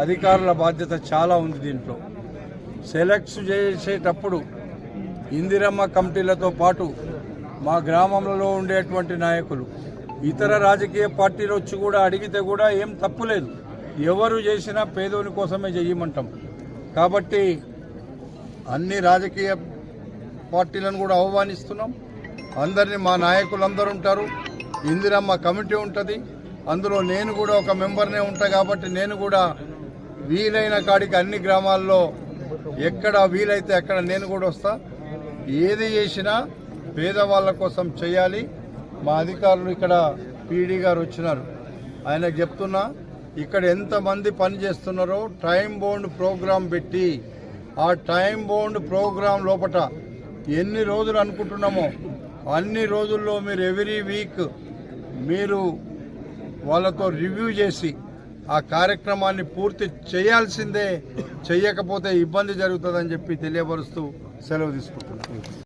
అధికారుల బాధ్యత చాలా ఉంది. దీంట్లో సెలెక్ట్స్ చేసేటప్పుడు ఇందిరమ్మ కమిటీలతో పాటు మా గ్రామంలో ఉండేటువంటి నాయకులు ఇతర రాజకీయ పార్టీలు వచ్చి కూడా అడిగితే కూడా ఏం తప్పులేదు. ఎవరు చేసినా పేదోని కోసమే చేయమంటాం. కాబట్టి అన్ని రాజకీయ పార్టీలను కూడా ఆహ్వానిస్తున్నాం. అందరినీ మా నాయకులందరూ ఉంటారు. ఇందిరమ్మ కమిటీ ఉంటుంది. అందులో నేను కూడా ఒక మెంబర్నే ఉంటా. కాబట్టి నేను కూడా వీలైన కాడికి అన్ని గ్రామాల్లో ఎక్కడ వీలైతే అక్కడ నేను కూడా వస్తా. ఏది చేసినా పేదవాళ్ళ కోసం చేయాలి. మా అధికారులు ఇక్కడ పీడీ గారు వచ్చినారు, ఆయనకు చెప్తున్నా ఇక్కడ ఎంతమంది పని చేస్తున్నారో టైం బౌండ్ ప్రోగ్రాం పెట్టి ఆ టైం బౌండ్ ప్రోగ్రాం లోపల ఎన్ని రోజులు అనుకుంటున్నామో అన్ని రోజుల్లో మీరు ఎవ్రీ వీక్ మీరు వాళ్ళతో రివ్యూ చేసి ఆ కార్యక్రమాన్ని పూర్తి చేయాల్సిందే. చేయకపోతే ఇబ్బంది జరుగుతుందని చెప్పి తెలియపరుస్తూ సెలవు తీసుకుంటున్నాను.